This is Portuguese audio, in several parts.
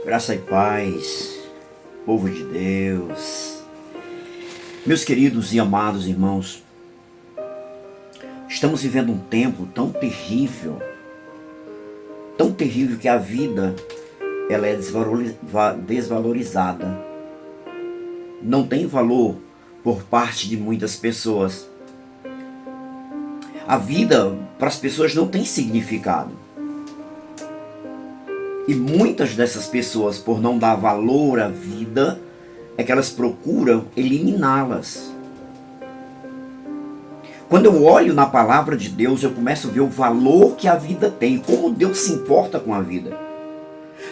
Graça e paz, povo de Deus, meus queridos e amados irmãos, estamos vivendo um tempo tão terrível que a vida ela é desvalorizada, não tem valor por parte de muitas pessoas. A vida para as pessoas não tem significado. E muitas dessas pessoas, por não dar valor à vida, é que elas procuram eliminá-las. Quando eu olho na palavra de Deus, eu começo a ver o valor que a vida tem, como Deus se importa com a vida.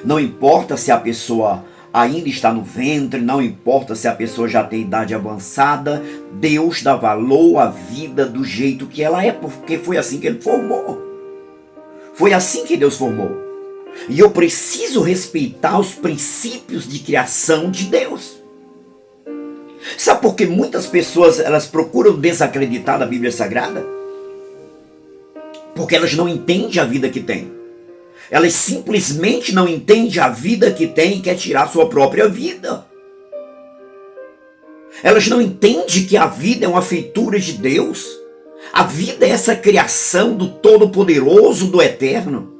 Não importa se a pessoa ainda está no ventre, não importa se a pessoa já tem idade avançada, Deus dá valor à vida do jeito que ela é, porque foi assim que Ele formou. Foi assim que Deus formou. E eu preciso respeitar os princípios de criação de Deus. Sabe por que muitas pessoas elas procuram desacreditar da Bíblia Sagrada? Porque elas não entendem a vida que têm. Elas simplesmente não entendem a vida que têm e querem tirar a sua própria vida. Elas não entendem que a vida é uma feitura de Deus. A vida é essa criação do Todo-Poderoso, do Eterno.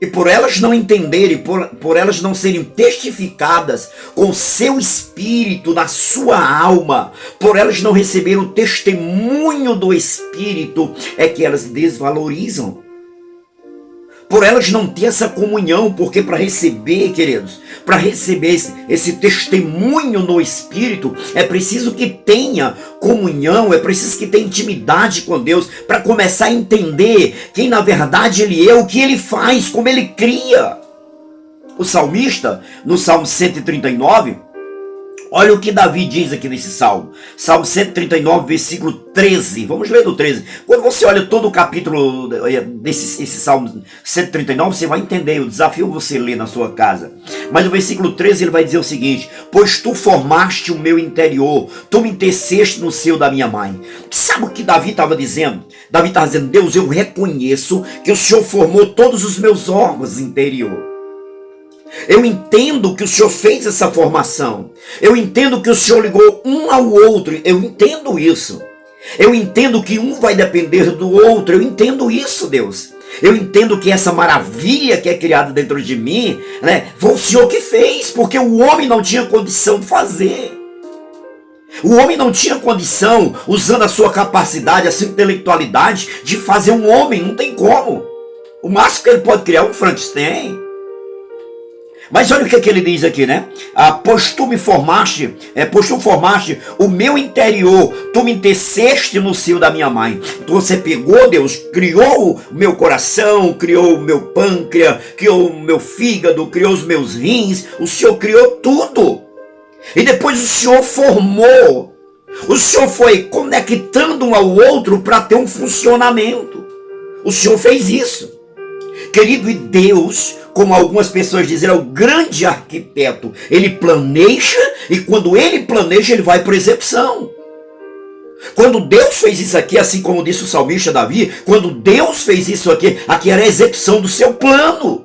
E por elas não entenderem, por elas não serem testificadas com o seu espírito na sua alma, por elas não receberem o testemunho do Espírito, é que elas desvalorizam. Por elas não ter essa comunhão, porque para receber, queridos, para receber esse testemunho no Espírito, é preciso que tenha comunhão, é preciso que tenha intimidade com Deus, para começar a entender quem na verdade Ele é, o que Ele faz, como Ele cria. O salmista, no Salmo 139, olha o que Davi diz aqui nesse salmo. Salmo 139, versículo 13. Vamos ler do 13. Quando você olha todo o capítulo desse Salmo 139, você vai entender. Eu desafio você a ler na sua casa. Mas no versículo 13 ele vai dizer o seguinte: pois tu formaste o meu interior, tu me teceste no seio da minha mãe. Sabe o que Davi estava dizendo? Davi estava dizendo: Deus, eu reconheço que o Senhor formou todos os meus órgãos interior. Eu entendo que o Senhor fez essa formação. Eu entendo que o Senhor ligou um ao outro. Eu entendo isso. Eu entendo que um vai depender do outro. Eu entendo isso, Deus. Eu entendo que essa maravilha que é criada dentro de mim, foi o Senhor que fez, porque o homem não tinha condição de fazer. O homem não tinha condição, usando a sua capacidade, a sua intelectualidade, de fazer um homem. Não tem como. O máximo que ele pode criar é um Frankenstein. Mas olha o que ele diz aqui, né? Pois tu formaste o meu interior, tu me teceste no seio da minha mãe. Então você pegou, Deus, criou o meu coração, criou o meu pâncreas, criou o meu fígado, criou os meus rins, o Senhor criou tudo. E depois o Senhor formou. O Senhor foi conectando um ao outro para ter um funcionamento. O Senhor fez isso. Querido, e Deus, como algumas pessoas dizem, é o grande arquiteto. Ele planeja e quando ele planeja, ele vai para a execução. Quando Deus fez isso aqui, assim como disse o salmista Davi, quando Deus fez isso aqui era a execução do seu plano.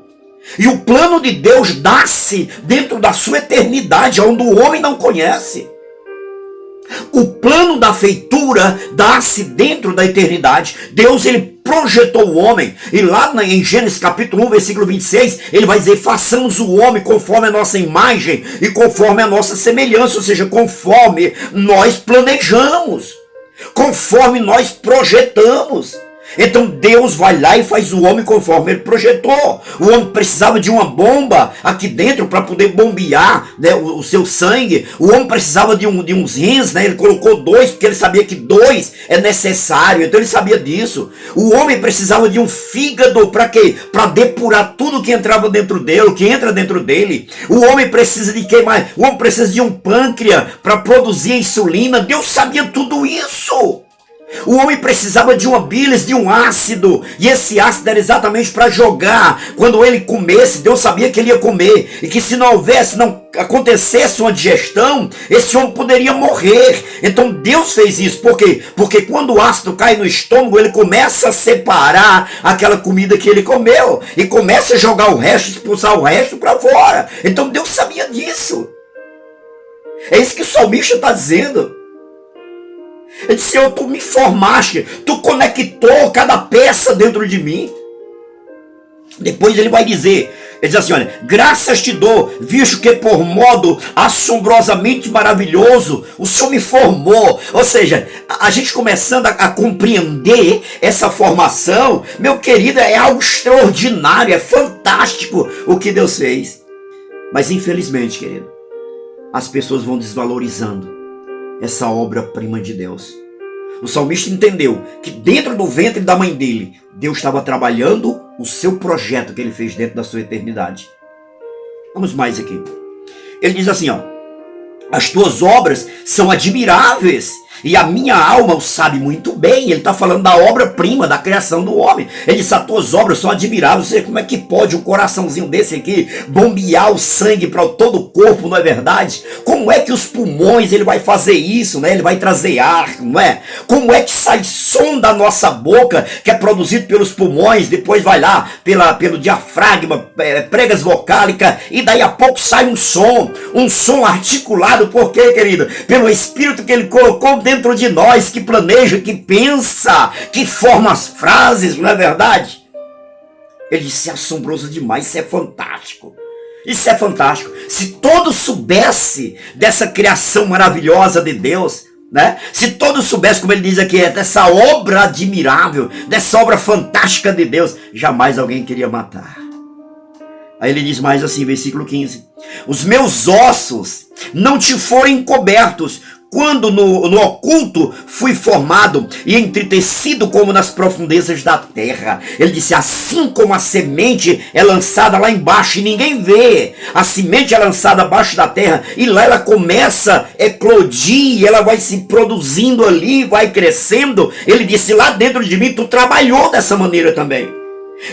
E o plano de Deus dá-se dentro da sua eternidade, onde o homem não conhece. O plano da feitura dá-se dentro da eternidade. Deus, ele projetou o homem. E lá em Gênesis capítulo 1, versículo 26, ele vai dizer: façamos o homem conforme a nossa imagem e conforme a nossa semelhança. Ou seja, conforme nós planejamos, conforme nós projetamos. Então Deus vai lá e faz o homem conforme ele projetou. O homem precisava de uma bomba aqui dentro para poder bombear, o seu sangue. O homem precisava de uns rins, ele colocou 2 porque ele sabia que 2 é necessário. Então ele sabia disso. O homem precisava de um fígado para quê? Para depurar tudo que entrava dentro dele, o que entra dentro dele. O homem precisa de quê mais? O homem precisa de um pâncreas para produzir a insulina. Deus sabia tudo isso. O homem precisava de uma bilis, de um ácido, e esse ácido era exatamente para jogar. Quando ele comesse, Deus sabia que ele ia comer, e que se não houvesse, não acontecesse uma digestão, esse homem poderia morrer. Então Deus fez isso. Por quê? Porque quando o ácido cai no estômago, ele começa a separar aquela comida que ele comeu, e começa a jogar o resto, expulsar o resto para fora. Então Deus sabia disso. É isso que o salmista está dizendo. Ele disse: Senhor, tu me formaste, tu conectou cada peça dentro de mim. Depois ele vai dizer, ele diz assim, olha, graças te dou, visto que por modo assombrosamente maravilhoso o Senhor me formou. Ou seja, a gente começando a compreender essa formação, meu querido, é algo extraordinário, é fantástico o que Deus fez. Mas infelizmente, querido, as pessoas vão desvalorizando essa obra-prima de Deus. O salmista entendeu que dentro do ventre da mãe dele, Deus estava trabalhando o seu projeto que ele fez dentro da sua eternidade. Vamos mais aqui. Ele diz assim, ó: as tuas obras são admiráveis, e a minha alma o sabe muito bem. Ele está falando da obra-prima, da criação do homem. Ele diz: as tuas obras são admiráveis. Você, como é que pode um coraçãozinho desse aqui bombear o sangue para todo o corpo, não é verdade? Como é que os pulmões, ele vai fazer isso, né? Ele vai trazer ar, não é? Como é que sai som da nossa boca, que é produzido pelos pulmões, depois vai lá pelo diafragma, pregas vocálicas, e daí a pouco sai um som articulado. Por quê, querido? Pelo Espírito que ele colocou dentro de nós, que planeja, que pensa, que forma as frases, não é verdade? Ele disse: é assombroso demais, isso é fantástico. Isso é fantástico. Se todos soubessem dessa criação maravilhosa de Deus, né? Se todos soubessem, como ele diz aqui, dessa obra admirável, dessa obra fantástica de Deus, jamais alguém queria matar. Aí ele diz mais assim, versículo 15: os meus ossos não te foram encobertos, quando no oculto fui formado e entretecido como nas profundezas da terra. Ele disse: assim como a semente é lançada lá embaixo e ninguém vê, a semente é lançada abaixo da terra e lá ela começa a eclodir, ela vai se produzindo ali, vai crescendo. Ele disse: lá dentro de mim tu trabalhou dessa maneira também.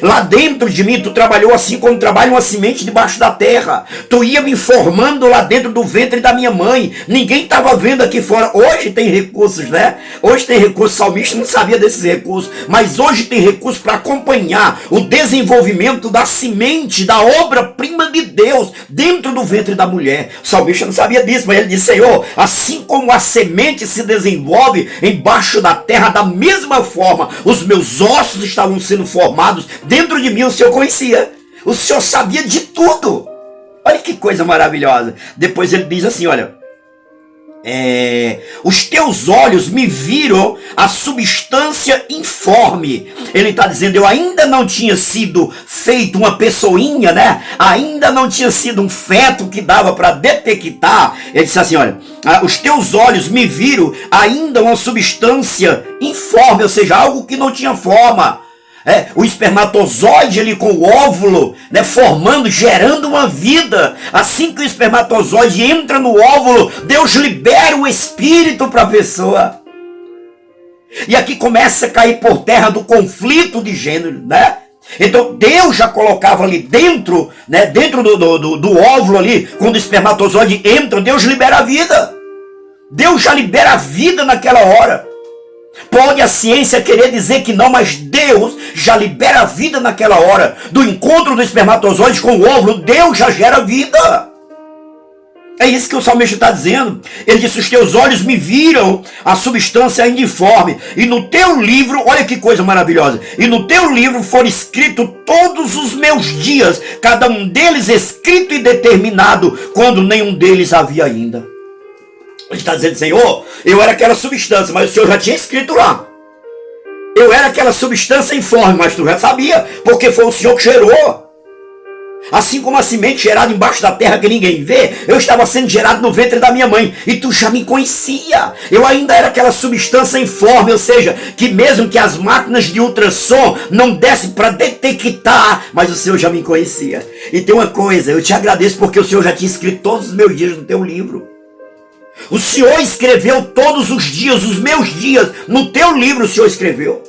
Lá dentro de mim tu trabalhou assim como trabalha uma semente debaixo da terra. Tu ia me formando lá dentro do ventre da minha mãe. Ninguém estava vendo aqui fora. Hoje tem recursos, né? Hoje tem recursos. O salmista não sabia desses recursos, mas hoje tem recursos para acompanhar o desenvolvimento da semente, da obra-prima de Deus dentro do ventre da mulher. O salmista não sabia disso, mas ele disse: Senhor, assim como a semente se desenvolve embaixo da terra, da mesma forma os meus ossos estavam sendo formados dentro de mim. O Senhor conhecia, o Senhor sabia de tudo. Olha que coisa maravilhosa. Depois ele diz assim, olha, os teus olhos me viram a substância informe. Ele está dizendo: eu ainda não tinha sido feito uma pessoinha, né? Ainda não tinha sido um feto que dava para detectar. Ele disse assim, olha, os teus olhos me viram ainda uma substância informe, ou seja, algo que não tinha forma. O espermatozoide ali com o óvulo, né, formando, gerando uma vida. Assim que o espermatozoide entra no óvulo, Deus libera o espírito para a pessoa. E aqui começa a cair por terra do conflito de gênero, né? Então Deus já colocava ali dentro, né, dentro do óvulo ali, quando o espermatozoide entra, Deus libera a vida. Deus já libera a vida naquela hora. Pode a ciência querer dizer que não, mas Deus já libera a vida naquela hora. Do encontro do espermatozoide com o óvulo, Deus já gera vida. É isso que o salmista está dizendo. Ele disse: os teus olhos me viram a substância indiforme, e no teu livro, olha que coisa maravilhosa, e no teu livro foram escritos todos os meus dias, cada um deles escrito e determinado, quando nenhum deles havia ainda. Ele está dizendo: Senhor, eu era aquela substância, mas o Senhor já tinha escrito lá. Eu era aquela substância informe, mas tu já sabia, porque foi o Senhor que gerou. Assim como a semente gerada embaixo da terra que ninguém vê, eu estava sendo gerado no ventre da minha mãe, e tu já me conhecia. Eu ainda era aquela substância informe, ou seja, que mesmo que as máquinas de ultrassom não dessem para detectar, mas o Senhor já me conhecia. E tem uma coisa, eu te agradeço porque o Senhor já tinha escrito todos os meus dias no teu livro. O Senhor escreveu todos os dias, os meus dias, no teu livro o Senhor escreveu.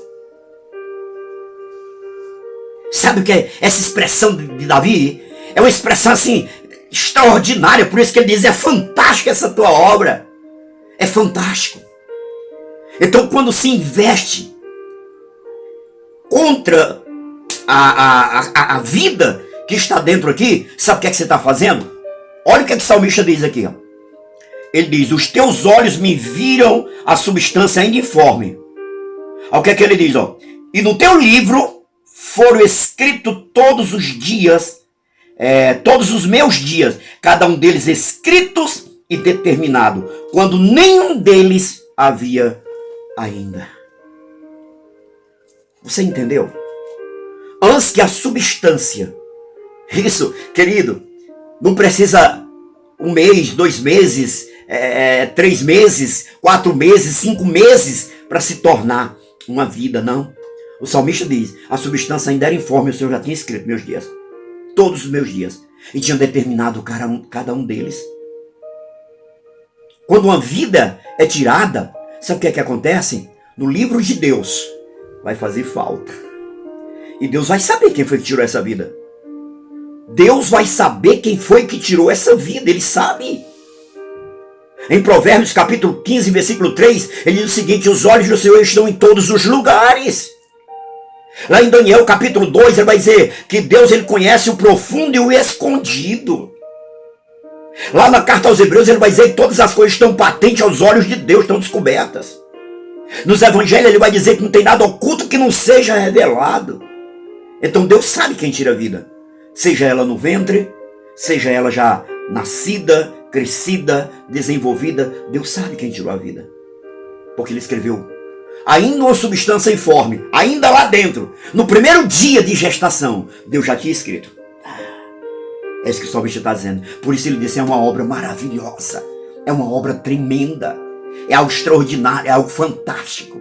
Sabe o que é essa expressão de Davi? É uma expressão assim, extraordinária, por isso que ele diz, é fantástica essa tua obra. É fantástico. Então quando se investe contra a vida que está dentro aqui, sabe o que é que você está fazendo? Olha o que é que o salmista diz aqui, ó. Ele diz, os teus olhos me viram a substância ainda informe. Olha o que é que ele diz, ó. E no teu livro foram escritos todos os dias, todos os meus dias, cada um deles escritos e determinado, quando nenhum deles havia ainda. Você entendeu? Antes que a substância, isso, querido, não precisa 1 mês, 2 meses, 3 meses, 4 meses, 5 meses para se tornar uma vida, não. O salmista diz, a substância ainda era informe, o Senhor já tinha escrito meus dias, todos os meus dias, e tinha determinado cada um deles. Quando uma vida é tirada, sabe o que é que acontece? No livro de Deus vai fazer falta. E Deus vai saber quem foi que tirou essa vida. Deus vai saber quem foi que tirou essa vida, ele sabe. Em Provérbios capítulo 15, versículo 3, ele diz o seguinte, os olhos do Senhor estão em todos os lugares. Lá em Daniel capítulo 2, ele vai dizer que Deus ele conhece o profundo e o escondido. Lá na carta aos Hebreus ele vai dizer que todas as coisas estão patentes aos olhos de Deus, estão descobertas. Nos evangelhos ele vai dizer que não tem nada oculto que não seja revelado. Então Deus sabe quem tira a vida. Seja ela no ventre, seja ela já nascida, crescida, desenvolvida, Deus sabe quem tirou a vida. Porque ele escreveu, ainda uma substância informe, ainda lá dentro, no primeiro dia de gestação, Deus já tinha escrito. É isso que o salmista está dizendo. Por isso ele disse, é uma obra maravilhosa, é uma obra tremenda, é algo extraordinário, é algo fantástico.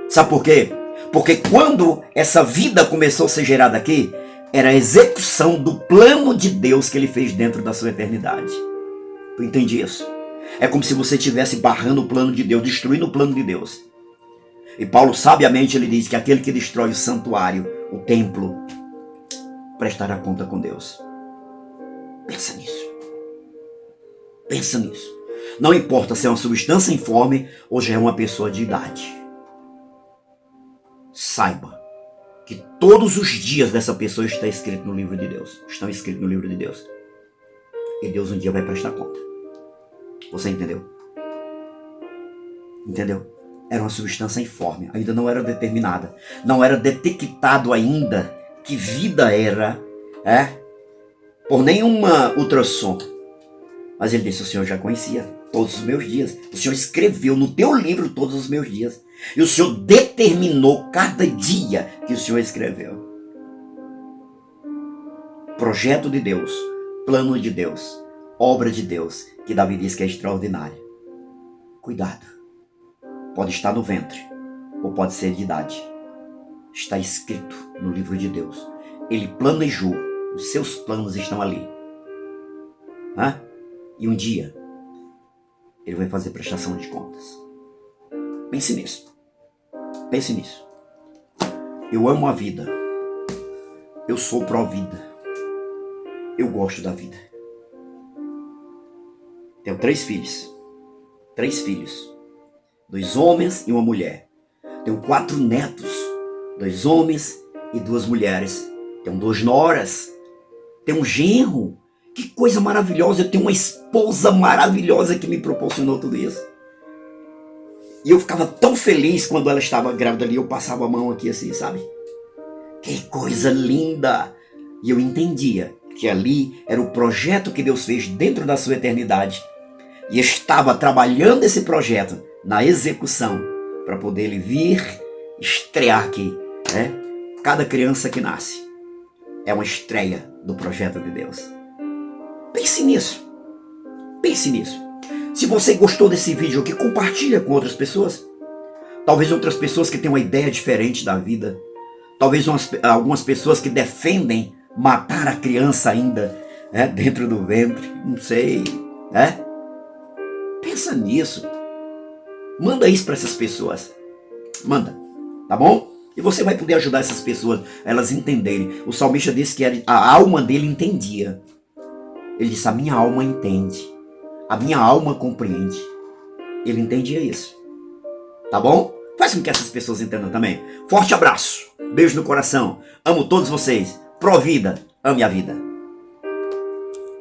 Sabe por quê? Porque quando essa vida começou a ser gerada aqui, era a execução do plano de Deus que ele fez dentro da sua eternidade. Tu entende isso? É como se você estivesse barrando o plano de Deus, destruindo o plano de Deus. E Paulo sabiamente ele diz que aquele que destrói o santuário, o templo, prestará conta com Deus. Pensa nisso. Pensa nisso. Não importa se é uma substância informe ou já é uma pessoa de idade. Saiba que todos os dias dessa pessoa está escrito no livro de Deus. Estão escritos no livro de Deus. E Deus um dia vai prestar conta. Você entendeu? Entendeu? Era uma substância informe. Ainda não era determinada. Não era detectado ainda que vida era. Por nenhuma ultrassom. Mas ele disse, o Senhor já conhecia todos os meus dias. O Senhor escreveu no teu livro todos os meus dias. E o Senhor determinou cada dia que o Senhor escreveu. Projeto de Deus, plano de Deus, obra de Deus, que Davi diz que é extraordinária. Cuidado. Pode estar no ventre, ou pode ser de idade. Está escrito no livro de Deus. Ele planejou, os seus planos estão ali. E um dia, ele vai fazer prestação de contas. Pense nisso. Pense nisso. Eu amo a vida. Eu sou pró-vida. Eu gosto da vida. Tenho 3 filhos. 3 filhos. 2 homens e uma mulher. Tenho 4 netos. 2 homens e 2 mulheres. Tenho 2 noras. Tenho um genro. Que coisa maravilhosa. Eu tenho uma esposa maravilhosa que me proporcionou tudo isso. E eu ficava tão feliz quando ela estava grávida ali. Eu passava a mão aqui assim, sabe? Que coisa linda. E eu entendia que ali era o projeto que Deus fez dentro da sua eternidade. E estava trabalhando esse projeto na execução para poder ele vir estrear aqui. Cada criança que nasce é uma estreia do projeto de Deus. Pense nisso. Pense nisso. Se você gostou desse vídeo aqui, compartilha com outras pessoas. Talvez outras pessoas que têm uma ideia diferente da vida. Talvez algumas pessoas que defendem matar a criança ainda dentro do ventre. Não sei. Pensa nisso. Manda isso para essas pessoas. Manda, tá bom? E você vai poder ajudar essas pessoas a elas entenderem. O salmista disse que a alma dele entendia. Ele disse, a minha alma entende. A minha alma compreende. Ele entendia isso. Tá bom? Faz com que essas pessoas entendam também. Forte abraço. Beijo no coração. Amo todos vocês. Provida. Ame a vida.